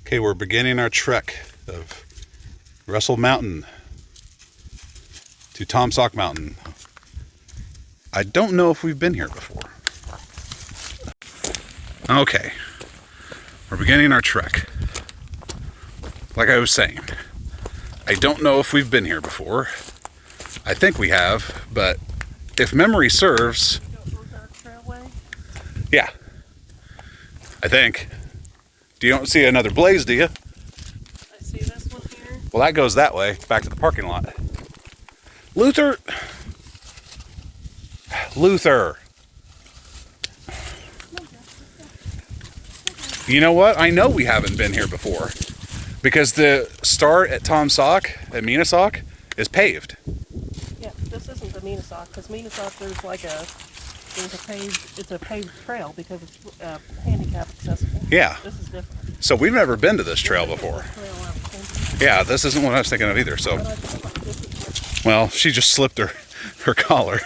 Okay, we're beginning our trek of Russell Mountain to Tom Sock Mountain. I don't know if we've been here before. Okay, we're beginning our trek. Like I was saying, I don't know if we've been here before. I think we have, but if memory serves... Ozark Trail way? Yeah, I think. You don't see another blaze, do you? I see this one here. Well, that goes that way, back to the parking lot. Luther! You know what? I know we haven't been here before. Because the start at Tom Sock, at Minasock, is paved. Yeah, this isn't the Minasock, because Minasock it's a paved trail because it's handicap accessible. Yeah. This is different. So we've never been to this trail before. Yeah, this isn't what I was thinking of either, so. Well, she just slipped her collar.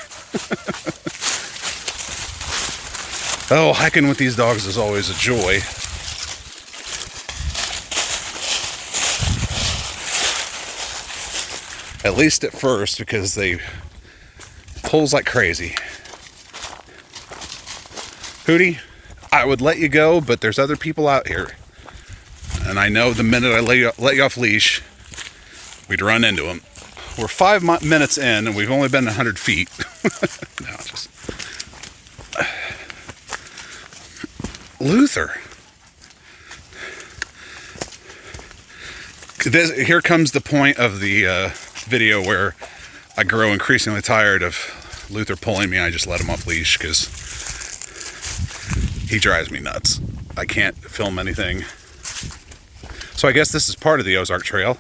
Oh, hiking with these dogs is always a joy. At least at first, because they pulls like crazy. Hootie, I would let you go, but there's other people out here. And I know the minute I let you off leash, we'd run into them. We're 5 minutes in, and we've only been 100 feet. No, just... Luther. Here comes the point of the video where I grow increasingly tired of Luther pulling me. I just let him off leash because he drives me nuts. I can't film anything. So I guess this is part of the Ozark Trail.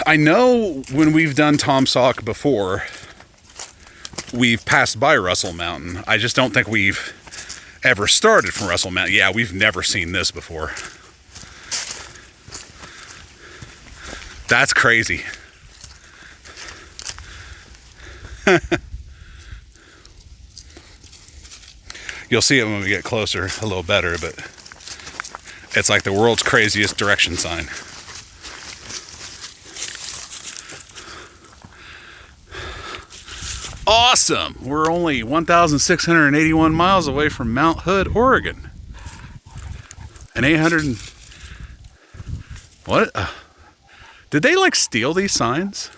I know when we've done Tom Sock before, we've passed by Russell Mountain. I just don't think we've ever started from Russell Mountain. Yeah, we've never seen this before. That's crazy. You'll see it when we get closer a little better, but it's like the world's craziest direction sign. Awesome! We're only 1,681 miles away from Mount Hood, Oregon. And 800... What? Did they like steal these signs?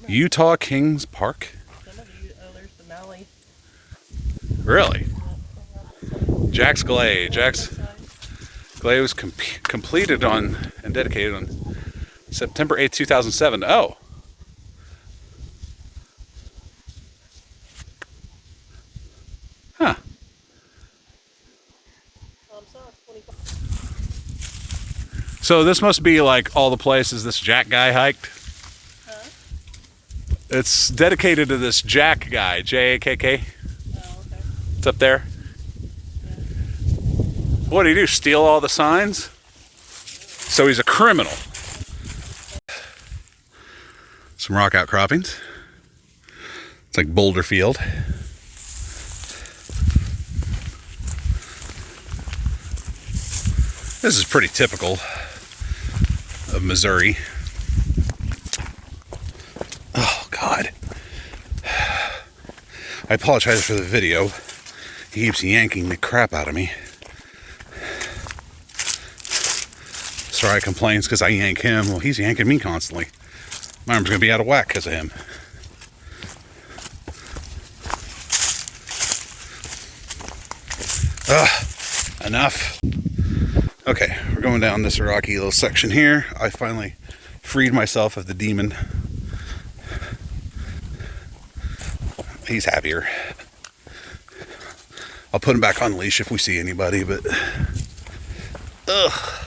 Utah Kings Park? There's the Malley. Really? Jack's Glade. Jack's Glade was completed on and dedicated on September 8th, 2007. Oh. Huh. So this must be like all the places this Jack guy hiked. Huh? It's dedicated to this Jack guy, J-A-K-K. Oh, okay. It's up there. Yeah. What did he do? Steal all the signs? So he's a criminal. Some rock outcroppings. It's like Boulder Field. This is pretty typical of Missouri. Oh, God. I apologize for the video. He keeps yanking the crap out of me. Sariah complains because I yank him. Well, he's yanking me constantly. My arm's going to be out of whack because of him. Ugh, enough. Okay, we're going down this rocky little section here. I finally freed myself of the demon. He's happier. I'll put him back on leash if we see anybody, but... Ugh.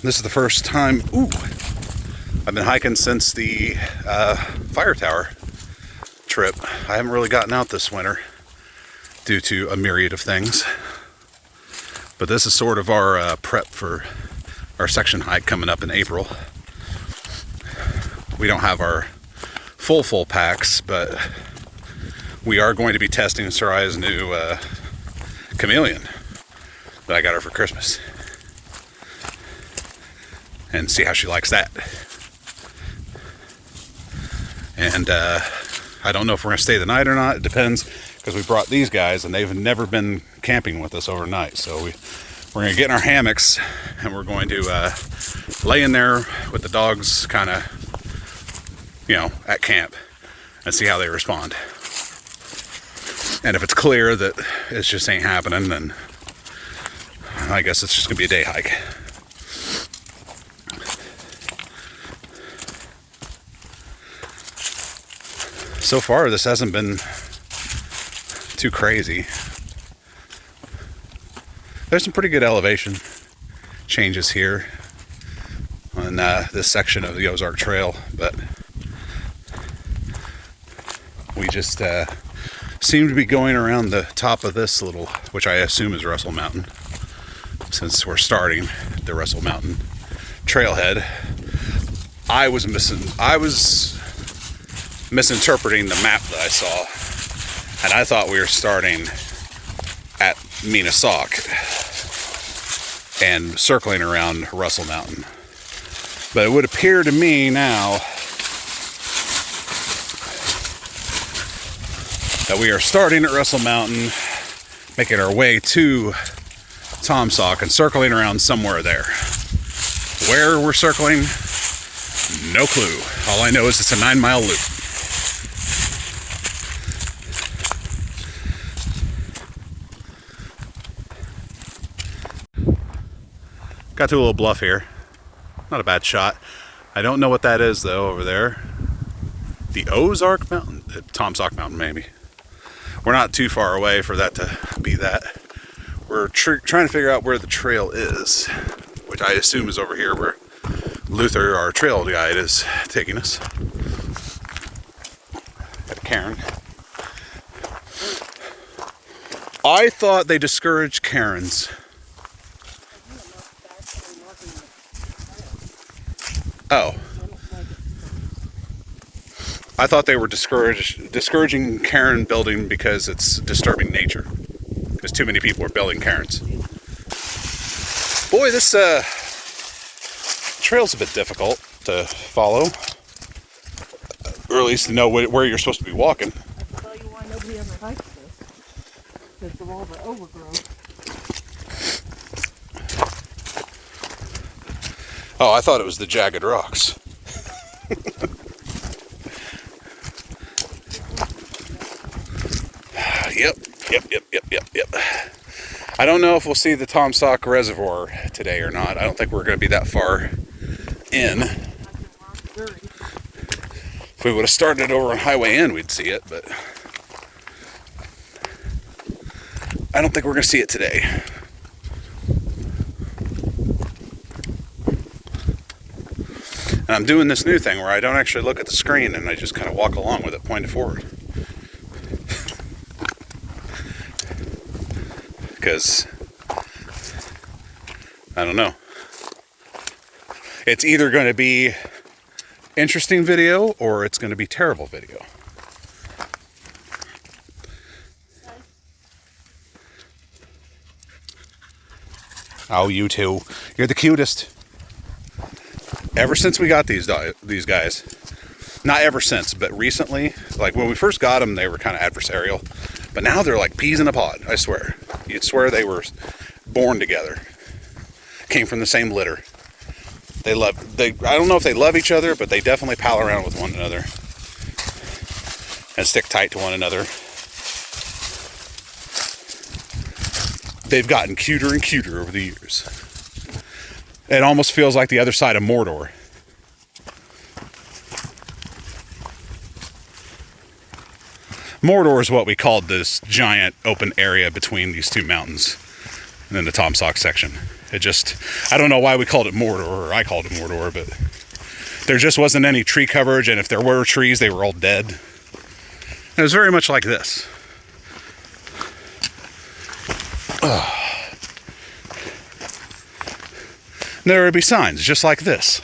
This is the first time... Ooh! I've been hiking since the fire tower trip. I haven't really gotten out this winter due to a myriad of things. But this is sort of our prep for our section hike coming up in April. We don't have our full packs, but we are going to be testing Sariah's new Chameleon that I got her for Christmas, and see how she likes that. And I don't know if we're going to stay the night or not. It depends, because we brought these guys and they've never been camping with us overnight. So we're going to get in our hammocks and we're going to lay in there with the dogs kind of, you know, at camp and see how they respond. And if it's clear that it just ain't happening, then I guess it's just going to be a day hike. So far, this hasn't been too crazy. There's some pretty good elevation changes here on this section of the Ozark Trail, but we just seem to be going around the top of this little, which I assume is Russell Mountain, since we're starting the Russell Mountain trailhead. I was misinterpreting the map that I saw, and I thought we were starting at Minnesoc and circling around Russell Mountain. But it would appear to me now that we are starting at Russell Mountain, making our way to Tomsock and circling around somewhere there. Where we're circling, no clue. All I know is it's a 9-mile loop. Got to a little bluff here. Not a bad shot. I don't know what that is though over there. The Ozark Mountain? Tomsock Mountain maybe. We're not too far away for that to be that. We're trying to figure out where the trail is, which I assume is over here where Luther, our trail guide, is taking us. Got Karen. I thought they discouraged Karens. Oh. I thought they were discouraging Karen building because it's disturbing nature. Because too many people are building Karens. Boy, this trail's a bit difficult to follow. Or at least to know where you're supposed to be walking. I can tell you why nobody ever hikes this. Because of all the overgrowth. Oh, I thought it was the jagged rocks. Yep. I don't know if we'll see the Tomsock Reservoir today or not. I don't think we're going to be that far in. If we would have started over on Highway N, we'd see it, but I don't think we're going to see it today. And I'm doing this new thing where I don't actually look at the screen and I just kind of walk along with it, pointed forward. Because, I don't know. It's either going to be interesting video or it's going to be terrible video. Oh, you two. You're the cutest. Ever since we got these guys, not ever since, but recently, like when we first got them, they were kind of adversarial, but now they're like peas in a pod. I swear, you'd swear they were born together, came from the same litter. I don't know if they love each other, but they definitely pal around with one another and stick tight to one another. They've gotten cuter and cuter over the years. It almost feels like the other side of Mordor. Mordor is what we called this giant open area between these two mountains and then the Tomsock section. I don't know why we called it Mordor, or I called it Mordor, but there just wasn't any tree coverage, and if there were trees, they were all dead. And it was very much like this. There would be signs just like this.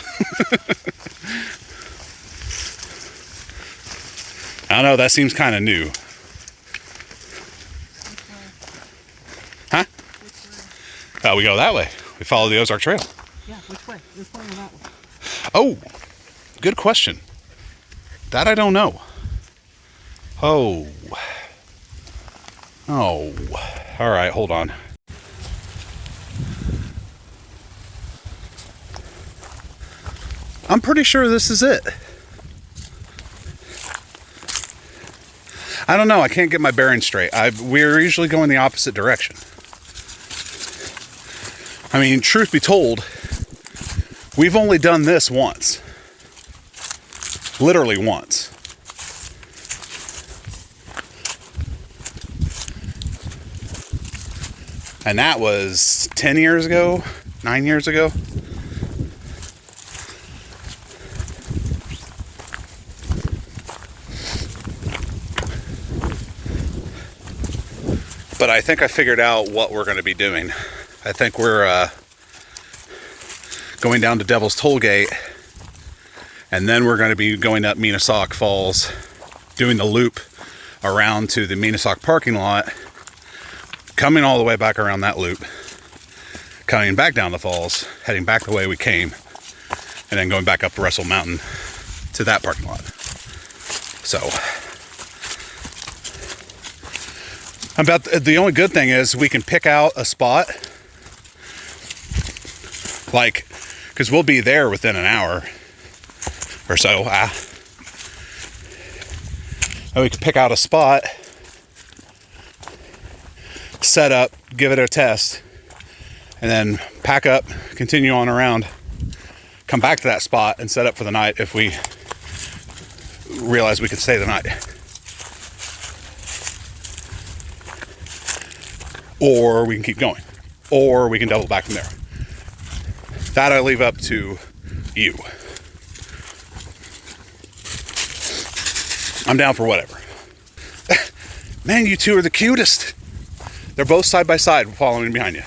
I don't know, that seems kind of new. We go that way. We follow the Ozark Trail. Yeah, which way? This way or that way? Oh, good question. That I don't know. Oh. Oh. All right, hold on. I'm pretty sure this is it. I don't know. I can't get my bearings straight. We're usually going the opposite direction. I mean, truth be told, we've only done this once. Literally once. And that was 10 years ago, 9 years ago. But I think I figured out what we're going to be doing. I think we're going down to Devil's Tollgate, and then we're going to be going up Meenasoc Falls, doing the loop around to the Meenasoc parking lot, coming all the way back around that loop, coming back down the falls, heading back the way we came, and then going back up to Russell Mountain to that parking lot. So, about the only good thing is we can pick out a spot, like, because we'll be there within an hour or so. And we can pick out a spot, set up, give it a test, and then pack up, continue on around, come back to that spot and set up for the night if we realize we could stay the night. Or we can keep going. Or we can double back from there. That I leave up to you. I'm down for whatever. Man, you two are the cutest. They're both side by side following behind you.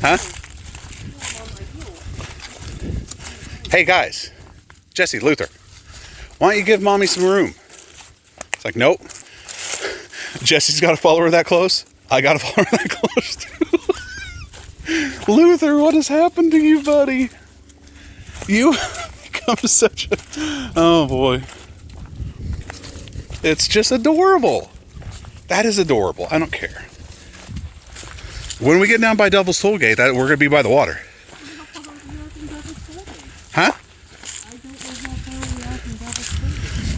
Huh? Hey guys. Jessie, Luther. Why don't you give mommy some room? It's like, nope. Jessie's got to follow her that close. I got to follow her that close too. Luther, what has happened to you, buddy? You become such a... Oh, boy. It's just adorable. That is adorable. I don't care. When we get down by Devil's Tollgate, we're going to be by the water. Huh?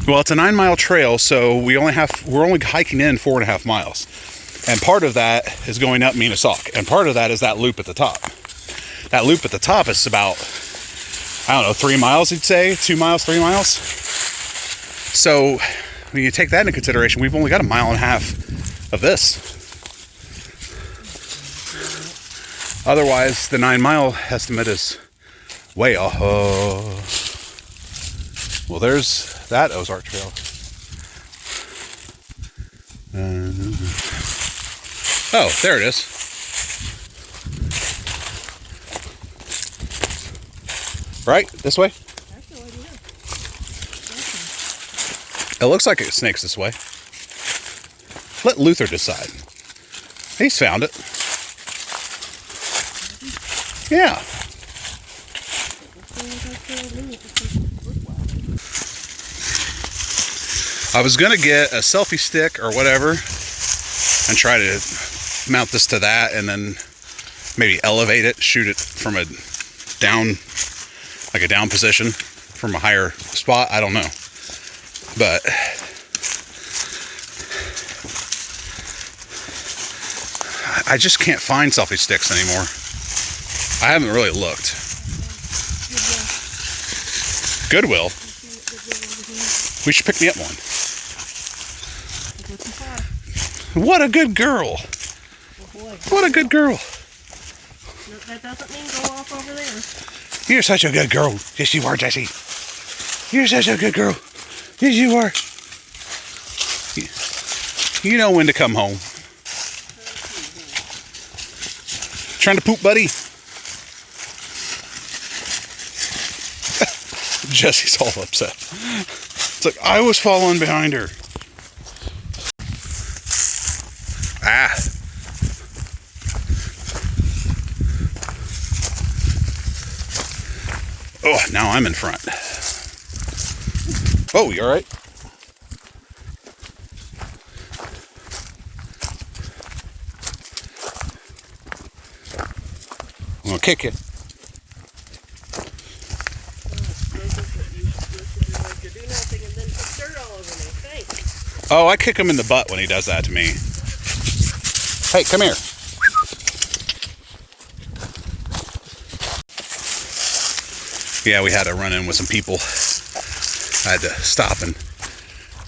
Well, it's a 9-mile trail, so we're only hiking in 4.5 miles. And part of that is going up Meenasoc. And part of that is that loop at the top. That loop at the top is about, I don't know, 3 miles, you'd say? 2 miles, 3 miles? So when you take that into consideration, we've only got 1.5 miles of this. Otherwise, the 9-mile estimate is way off. Well, there's that Ozark Trail. Oh, there it is. Right? This way? It looks like it snakes this way. Let Luther decide. He's found it. Yeah. I was going to get a selfie stick or whatever and try to mount this to that and then maybe elevate it, shoot it from a down, like a down position from a higher spot. I don't know. But I just can't find selfie sticks anymore. I haven't really looked. Goodwill? We should pick me up one. What a good girl. What a good girl. That doesn't mean go off over there. You're such a good girl. Yes, you are, Jessie. You're such a good girl. Yes, you are. You know when to come home. Trying to poop, buddy? Jessie's all upset. It's like, I was following behind her. Oh, now I'm in front. Oh, you all right? I'm gonna kick you. Oh, I kick him in the butt when he does that to me. Hey, come here. Yeah, we had a run-in with some people. I had to stop and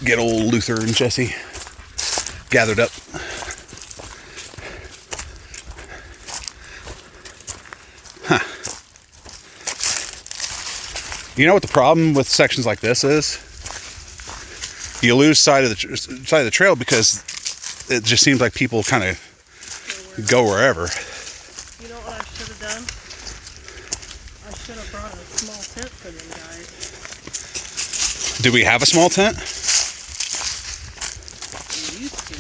get old Luther and Jessie gathered up. Huh. You know what the problem with sections like this is? You lose sight of the trail because it just seems like people kind of go wherever. You know what I should have done? I should have brought a small tent for them guys. Do we have a small tent? We used to.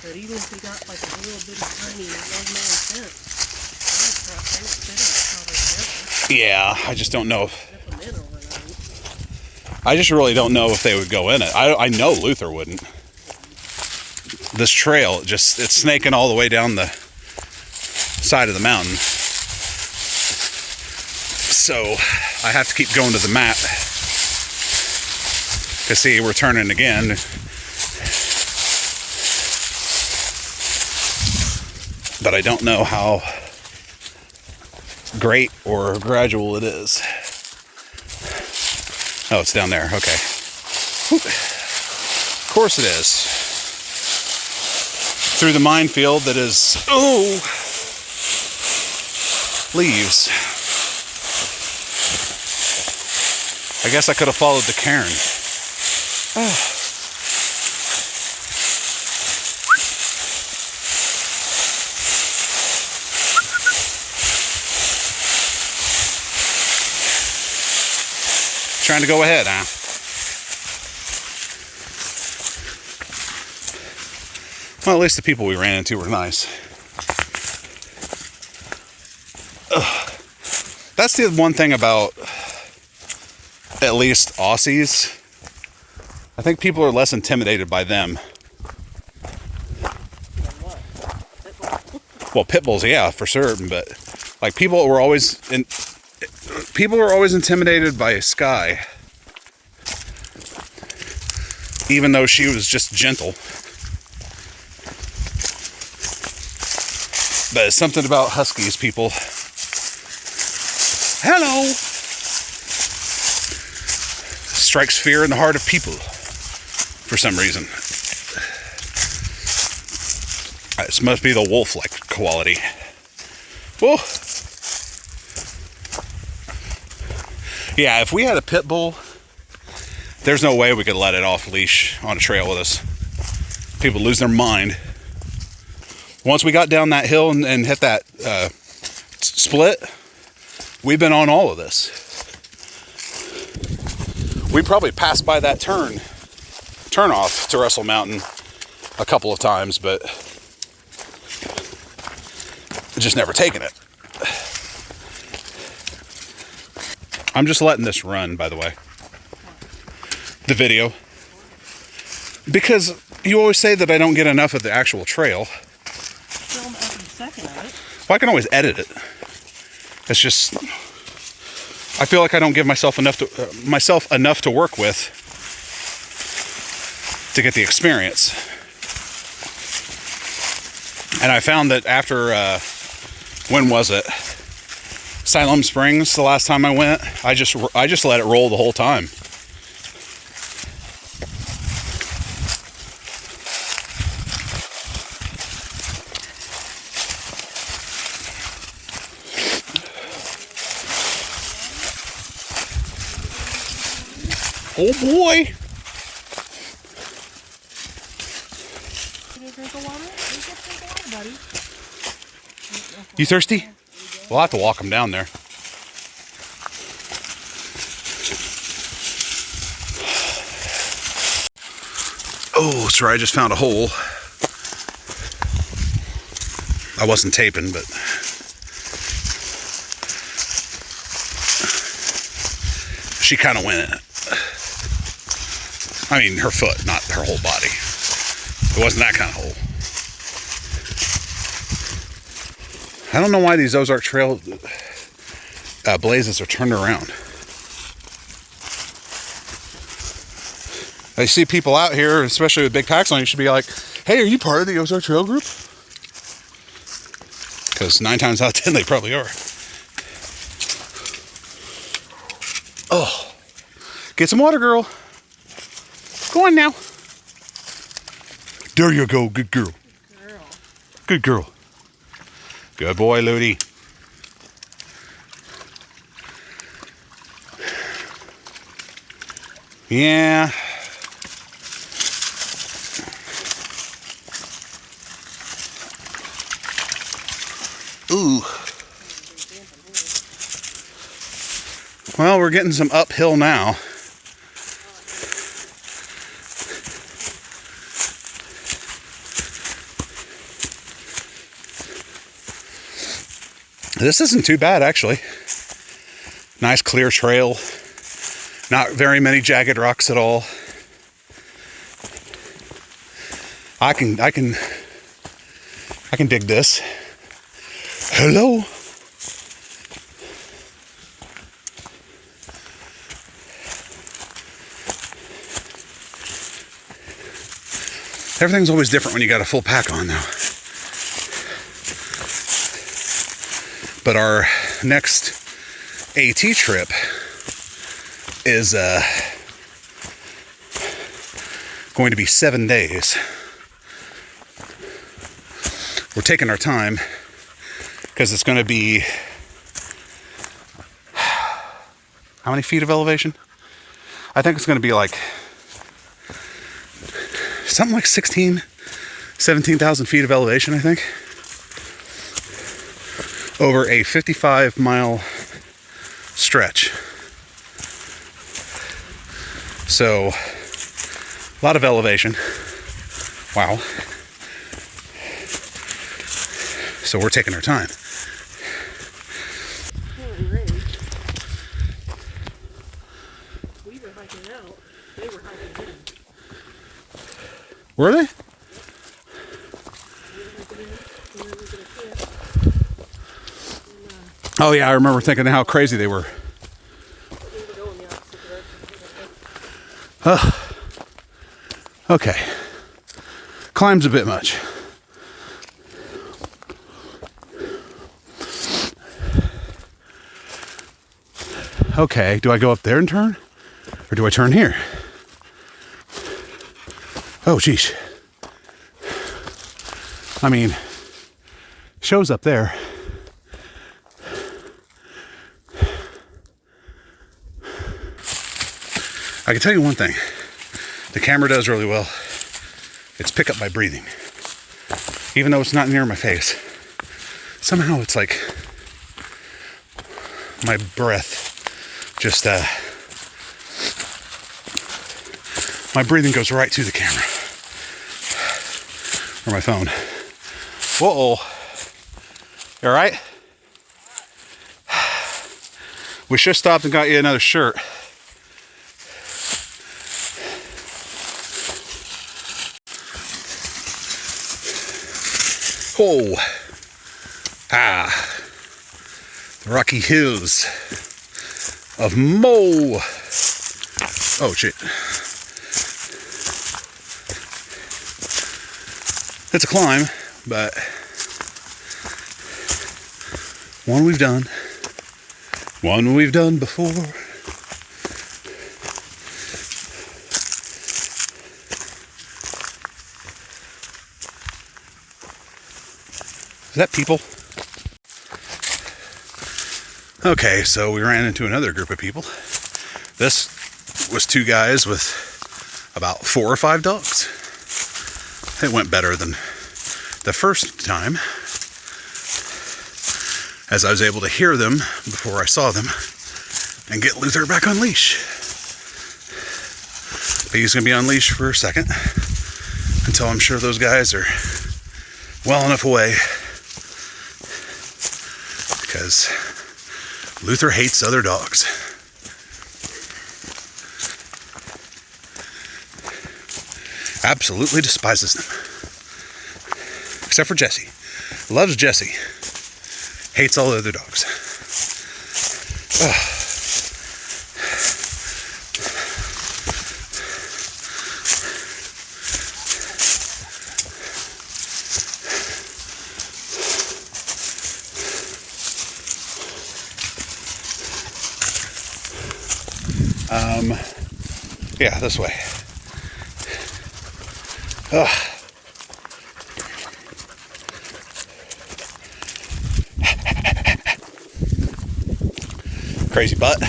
But even if we got like a little bitty tiny one-man tent, they would fit in probably together. Yeah, I just don't know. If I'm in overnight. I just really don't know if they would go in it. I know Luther wouldn't. This trail, it's snaking all the way down the side of the mountain. So I have to keep going to the map. You see, we're turning again. But I don't know how great or gradual it is. Oh, it's down there. Okay. Of course it is. Through the minefield that is, leaves. I guess I could have followed the cairn. Trying to go ahead, huh? Well, at least the people we ran into were nice. Ugh. That's the one thing about at least Aussies. I think people are less intimidated by them. Well, pit bulls, yeah, for certain, but like people were always intimidated by Sky, even though she was just gentle. But it's something about huskies, people. Hello! Strikes fear in the heart of people for some reason. This must be the wolf-like quality. Whoa! Yeah, if we had a pit bull, there's no way we could let it off leash on a trail with us. People lose their mind. Once we got down that hill and hit that split, we've been on all of this. We probably passed by that turn off to Russell Mountain a couple of times, but just never taken it. I'm just letting this run, by the way. The video. Because you always say that I don't get enough of the actual trail. Film every second of it. Well, I can always edit it. It's just, I feel like I don't give myself enough to work with to get the experience. And I found that after, when was it? Siloam Springs, the last time I went, I just let it roll the whole time. Oh boy! You drink of water? You just drink of water, buddy. You thirsty? We'll have to walk them down there. Oh, sorry, I just found a hole. I wasn't taping, but she kind of went in it. I mean, her foot, not her whole body. It wasn't that kind of hole. I don't know why these Ozark Trail blazes are turned around. I see people out here, especially with big packs on, you should be like, hey, are you part of the Ozark Trail group? Because 9 times out of 10, they probably are. Oh, get some water, girl. Go on now. There you go, good girl. Good girl. Good boy, Ludi. Yeah. Ooh. Well, we're getting some uphill now. This isn't too bad, actually. Nice clear trail. Not very many jagged rocks at all. I can dig this. Hello. Everything's always different when you got a full pack on now. But our next AT trip is going to be 7 days. We're taking our time because it's going to be how many feet of elevation? I think it's going to be like something like 17,000 feet of elevation, I think. Over a 55-mile stretch. So, a lot of elevation. Wow. So we're taking our time. We were hiking out. They were hiking in. Were they? Oh yeah, I remember thinking how crazy they were. Okay. Climb's a bit much. Okay, do I go up there and turn? Or do I turn here? Oh, geez. I mean, show's up there. I can tell you one thing. The camera does really well. It's pick up my breathing. Even though it's not near my face. Somehow it's like my breath just, my breathing goes right to the camera. Or my phone. Whoa. You alright? We should have stopped and got you another shirt. Oh, the Rocky Hills of Mo. Oh shit. It's a climb, but one we've done before. Is that people? Okay, so we ran into another group of people. This was 2 guys with about 4 or 5 dogs. It went better than the first time, as I was able to hear them before I saw them and get Luther back on leash. But he's going to be on leash for a second until I'm sure those guys are well enough away. Because Luther hates other dogs. Absolutely despises them. Except for Jessie. Loves Jessie. Hates all the other dogs. Ugh. Yeah, this way. Ugh. Crazy butt. I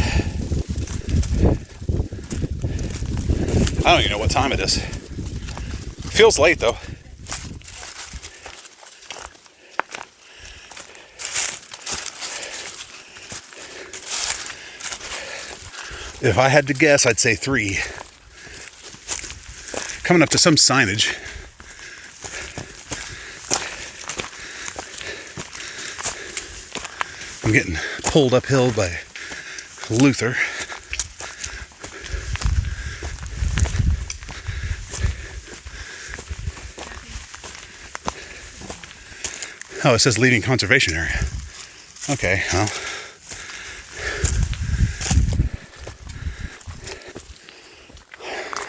don't even know what time it is. Feels late though. If I had to guess, I'd say 3. Coming up to some signage. I'm getting pulled uphill by Luther. Oh, it says leading conservation area. Okay, well.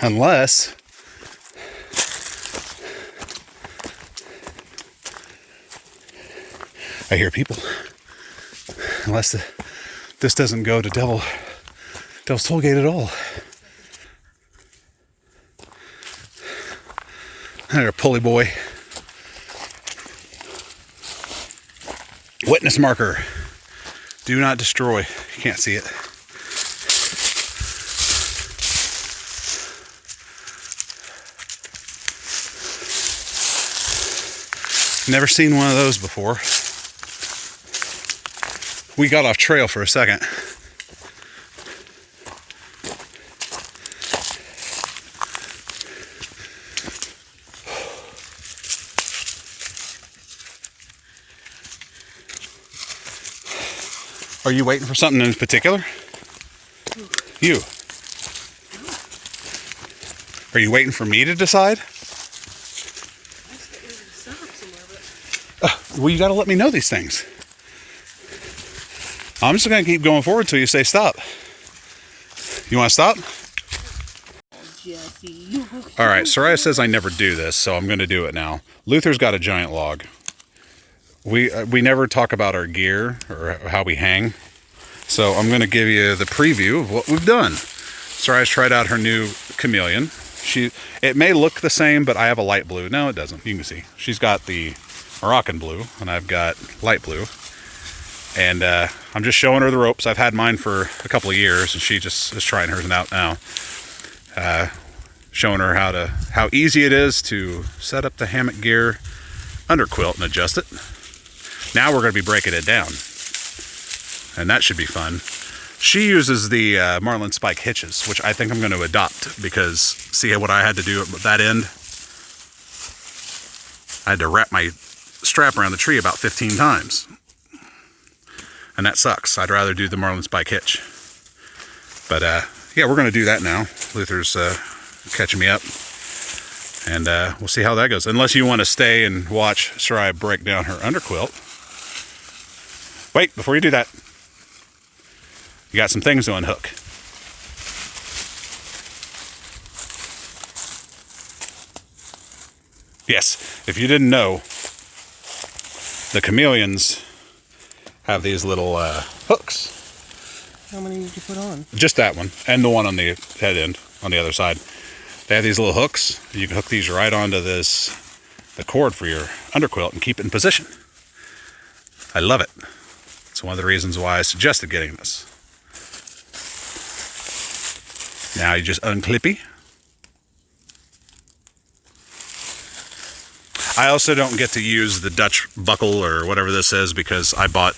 Unless I hear people. Unless this doesn't go to Devil's Tollgate at all. There, pulley boy. Witness marker. Do not destroy. You can't see it. Never seen one of those before. We got off trail for a second. Are you waiting for something in particular? You. Are you waiting for me to decide? Well, you got to let me know these things. I'm just going to keep going forward until you say stop. You want to stop? Jessie. All right, Sariah says I never do this, so I'm going to do it now. Luther's got a giant log. We never talk about our gear or how we hang, so I'm going to give you the preview of what we've done. Sariah's tried out her new Chameleon. It may look the same, but I have a light blue. No, it doesn't. You can see. She's got the Moroccan blue, and I've got light blue. And I'm just showing her the ropes. I've had mine for a couple of years, and she just is trying hers out now. Showing her how easy it is to set up the hammock gear under quilt and adjust it. Now we're going to be breaking it down, and that should be fun. She uses the Marlin Spike hitches, which I think I'm going to adopt, because see what I had to do at that end? I had to wrap my strap around the tree about 15 times. And that sucks. I'd rather do the Marlin Spike hitch. But yeah, we're going to do that now. Luther's catching me up. And we'll see how that goes. Unless you want to stay and watch Sariah break down her underquilt. Wait, before you do that, you got some things to unhook. Yes, if you didn't know, the Chameleons have these little hooks. How many did you put on? Just that one, and the one on the head end on the other side. They have these little hooks. You can hook these right onto the cord for your underquilt and keep it in position. I love it. It's one of the reasons why I suggested getting this. Now you just unclippy. I also don't get to use the Dutch buckle or whatever this is, because I bought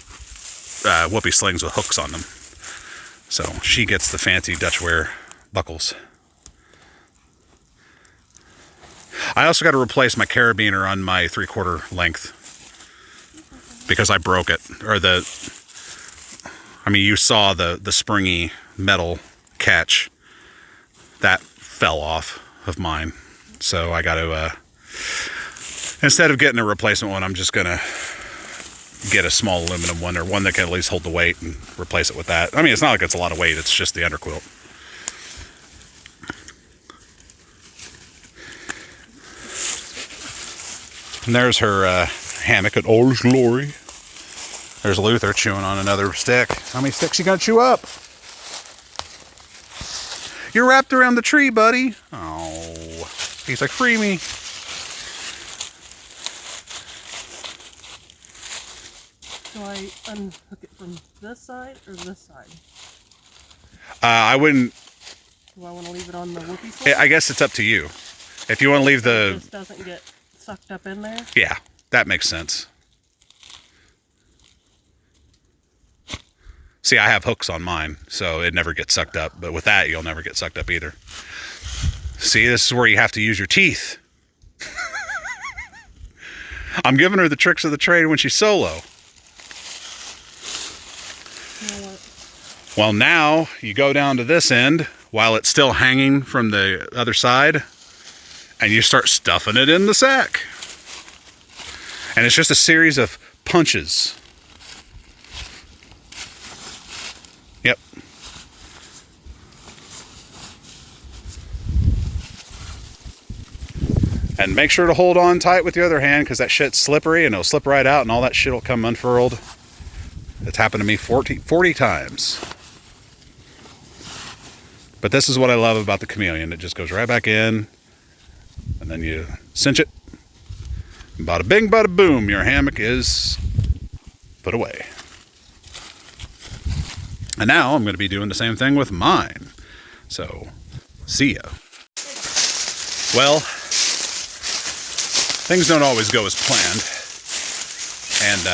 whoopee slings with hooks on them. So she gets the fancy Dutchware buckles. I also got to replace my carabiner on my 3/4 length, because I broke it. You saw the springy metal catch that fell off of mine. So I got to, instead of getting a replacement one, I'm just going to get a small aluminum one, or one that can at least hold the weight, and replace it with that. I mean, it's not like it's a lot of weight, it's just the underquilt. And there's her hammock at all its glory. There's Luther chewing on another stick. How many sticks you gonna chew up? You're wrapped around the tree, buddy. Oh, he's like, free me. Do I unhook it from this side or this side? I wouldn't. Do I want to leave it on the whoopee side? I guess it's up to you. If you want to leave the... It just doesn't get sucked up in there? Yeah, that makes sense. See, I have hooks on mine, so it never gets sucked up. But with that, you'll never get sucked up either. See, this is where you have to use your teeth. I'm giving her the tricks of the trade when she's solo. You know what? Well, now you go down to this end while it's still hanging from the other side, and you start stuffing it in the sack. And it's just a series of punches. Yep. And make sure to hold on tight with the other hand, because that shit's slippery and it'll slip right out and all that shit will come unfurled. It's happened to me 40 times. But this is what I love about the Chameleon. It just goes right back in, and then you cinch it. Bada bing, bada boom, your hammock is put away. And now I'm going to be doing the same thing with mine. So, see ya. Well, things don't always go as planned. And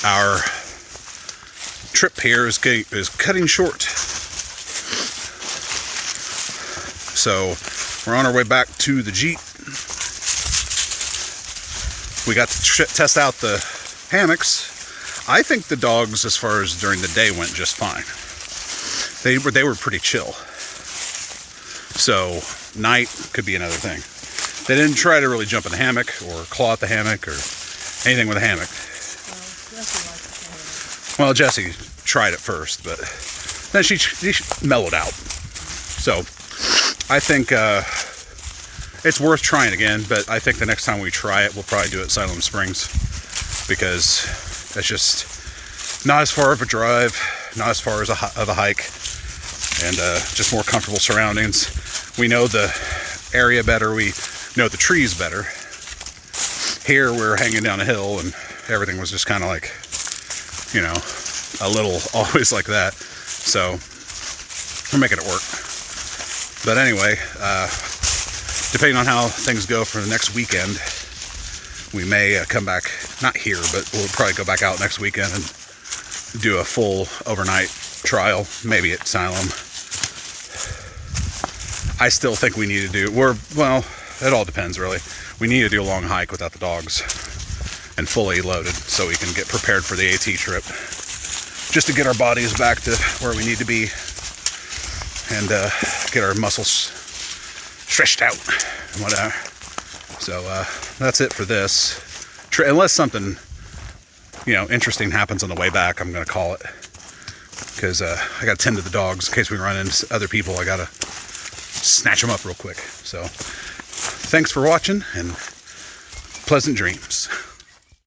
our trip here is cutting short. So, we're on our way back to the Jeep. We got to test out the hammocks. I think the dogs, as far as during the day, went just fine. They were pretty chill. So night could be another thing. They didn't try to really jump in the hammock or claw at the hammock or anything with a hammock. Well, Jessie tried it first, but then she mellowed out. So I think it's worth trying again, but I think the next time we try it, we'll probably do it at Siloam Springs, because it's just not as far of a drive, not as far as of a hike, and just more comfortable surroundings. We know the area better, we know the trees better. Here we're hanging down a hill and everything was just kind of like, you know, a little always like that. So we're making it work. But anyway, depending on how things go for the next weekend, we may come back, not here, but we'll probably go back out next weekend and do a full overnight trial, maybe at Siloam. I still think we need to do, well, it all depends really. We need to do a long hike without the dogs and fully loaded so we can get prepared for the AT trip. Just to get our bodies back to where we need to be and get our muscles stretched out and whatever. So that's it for this. Unless something, you know, interesting happens on the way back, I'm gonna call it. Because I gotta tend to the dogs in case we run into other people. I gotta snatch them up real quick. So thanks for watching and pleasant dreams.